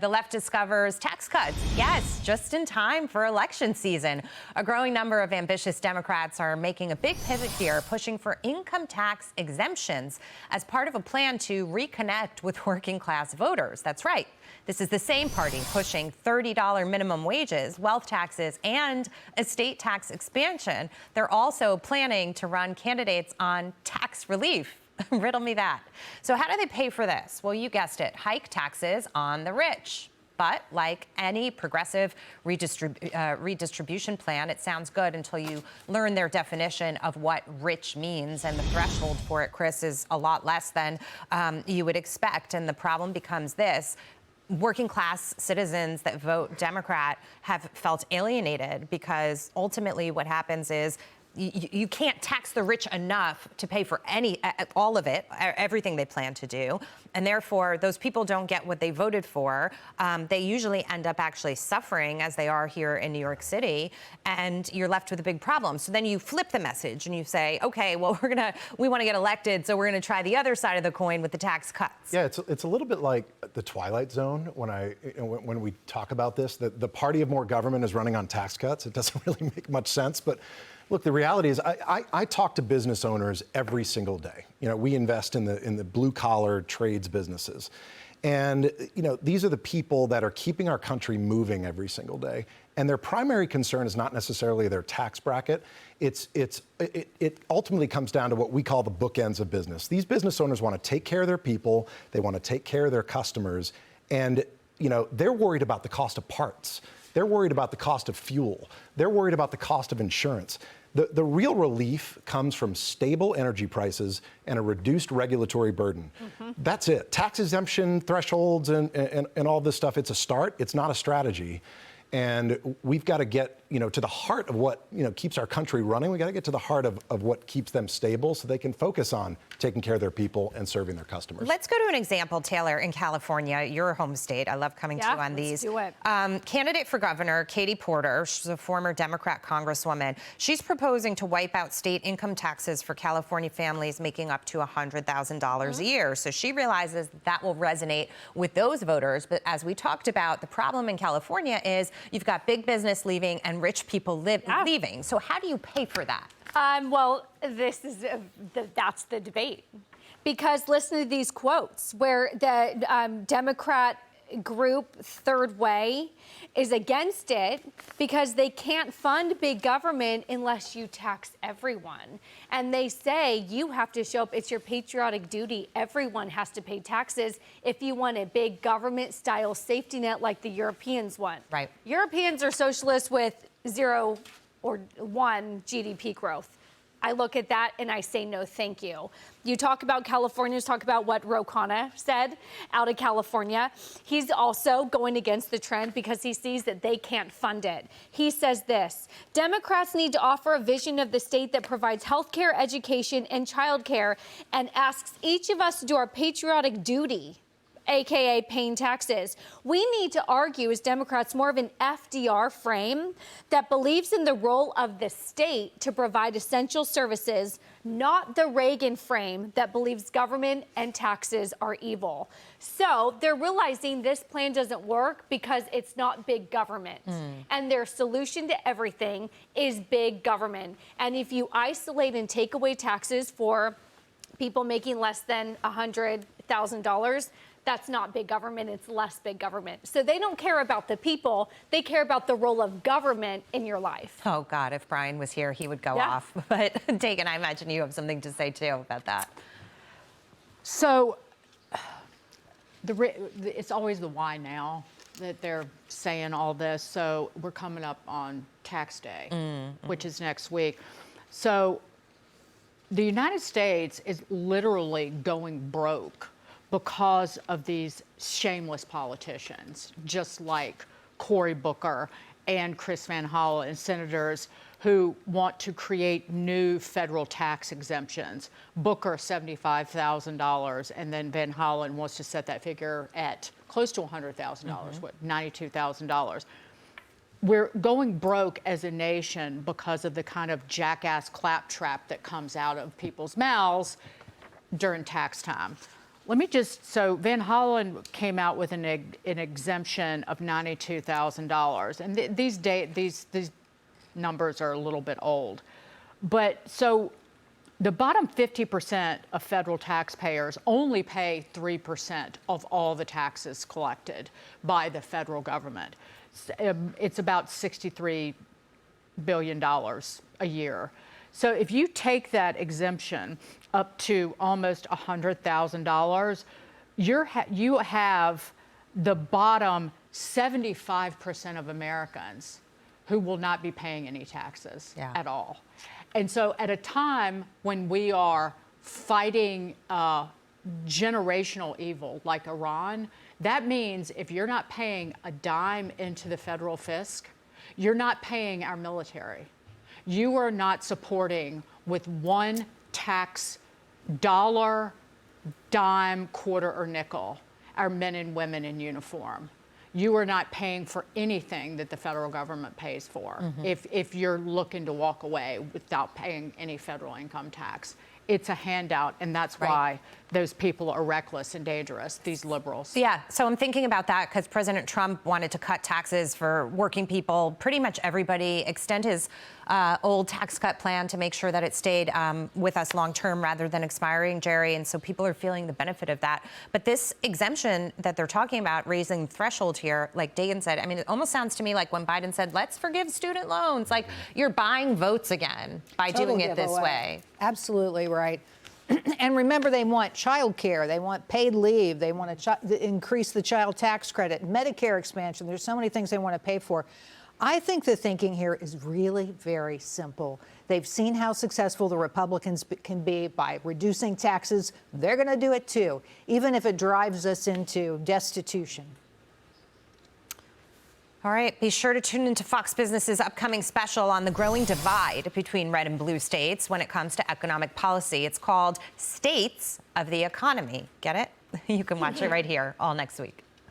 The left discovers tax cuts. Yes, just in time for election season. A growing number of ambitious Democrats are making a big pivot here, pushing for income tax exemptions as part of a plan to reconnect with working class voters. That's right. This is the same party pushing $30 minimum wages, wealth taxes, and estate tax expansion. They're also planning to run candidates on tax relief. Riddle me that. So how do they pay for this? Well, you guessed it, hike taxes on the rich. But like any progressive redistribution plan, it sounds good until you learn their definition of what rich means. And the threshold for it, Chris, is a lot less than you would expect. And the problem becomes this. Working class citizens that vote Democrat have felt alienated because ultimately what happens is you can't tax the rich enough to pay for all of it, everything they plan to do. And therefore, those people don't get what they voted for. They usually end up actually suffering, as they are here in New York City, and you're left with a big problem. So then you flip the message and you say, okay, well, we want to get elected, so we're going to try the other side of the coin with the tax cuts. Yeah, it's a little bit like the Twilight Zone when we talk about this. The party of more government is running on tax cuts. It doesn't really make much sense, but look, the reality is I talk to business owners every single day. You know, we invest in the blue-collar trades businesses. And, you know, these are the people that are keeping our country moving every single day. And their primary concern is not necessarily their tax bracket. It ultimately comes down to what we call the bookends of business. These business owners want to take care of their people. They want to take care of their customers. And, you know, they're worried about the cost of parts. They're worried about the cost of fuel. They're worried about the cost of insurance. The real relief comes from stable energy prices and a reduced regulatory burden. That's it. Tax exemption thresholds and all this stuff, it's a start. It's not a strategy. And we've got to get, you know, to the heart of what, you know, keeps our country running. We got to get to the heart of what keeps them stable so they can focus on taking care of their people and serving their customers. Let's go to an example, Taylor, in California, your home state. I love coming to you on these. Do it. Candidate for governor, Katie Porter, she's a former Democrat congresswoman. She's proposing to wipe out state income taxes for California families making up to $100,000 a year. So she realizes that will resonate with those voters. But as we talked about, the problem in California is you've got big business leaving and rich people leaving. So how do you pay for that? Well, that's the debate. Because listen to these quotes where the Democrat group Third Way is against it because they can't fund big government unless you tax everyone. And they say you have to show up. It's your patriotic duty. Everyone has to pay taxes if you want a big government-style safety net like the Europeans want. Right. Europeans are socialists with 0 or 1 GDP growth. I look at that and I say, no, thank you. You talk about Californians, talk about what Ro Khanna said out of California. He's also going against the trend because he sees that they can't fund it. He says this: Democrats need to offer a vision of the state that provides health care, education, and child care, and asks each of us to do our patriotic duty, AKA paying taxes. We need to argue as Democrats more of an FDR frame that believes in the role of the state to provide essential services, not the Reagan frame that believes government and taxes are evil. So they're realizing this plan doesn't work because it's not big government. And their solution to everything is big government. And if you isolate and take away taxes for people making less than $100,000, that's not big government, it's less big government. So they don't care about the people, they care about the role of government in your life. Oh, God, if Brian was here, he would go off. But Dagan, I imagine you have something to say, too, about that. So it's always the why now that they're saying all this. So we're coming up on tax day, which is next week. So the United States is literally going broke because of these shameless politicians, just like Cory Booker and Chris Van Hollen, senators who want to create new federal tax exemptions. Booker, $75,000, and then Van Hollen wants to set that figure at close to $100,000, what, $92,000. We're going broke as a nation because of the kind of jackass claptrap that comes out of people's mouths during tax time. Let me just, so Van Hollen came out with an exemption of $92,000. And these numbers are a little bit old. But so the bottom 50% of federal taxpayers only pay 3% of all the taxes collected by the federal government. It's about $63 billion a year. So if you take that exemption up to almost $100,000, you have the bottom 75% of Americans who will not be paying any taxes at all. And so at a time when we are fighting generational evil like Iran, that means if you're not paying a dime into the federal fisc, you're not paying our military. You are not supporting with one tax dollar, dime, quarter, or nickel our men and women in uniform. You are not paying for anything that the federal government pays for if you're looking to walk away without paying any federal income tax. It's a handout, and that's why those people are reckless and dangerous, these liberals. Yeah, so I'm thinking about that because President Trump wanted to cut taxes for working people, pretty much everybody, extend his old tax cut plan to make sure that it stayed with us long term rather than expiring, Jerry, and so people are feeling the benefit of that. But this exemption that they're talking about, raising the threshold here, like Dagan said, I mean, it almost sounds to me like when Biden said, let's forgive student loans, like you're buying votes again by doing it this way. Absolutely right. And remember, they want child care, they want paid leave, they want to increase the child tax credit, Medicare expansion. There's so many things they want to pay for. I think the thinking here is really very simple. They've seen how successful the Republicans can be by reducing taxes. They're going to do it too, even if it drives us into destitution. All right, be sure to tune into Fox Business's upcoming special on the growing divide between red and blue states when it comes to economic policy. It's called States of the Economy. Get it? You can watch it right here all next week.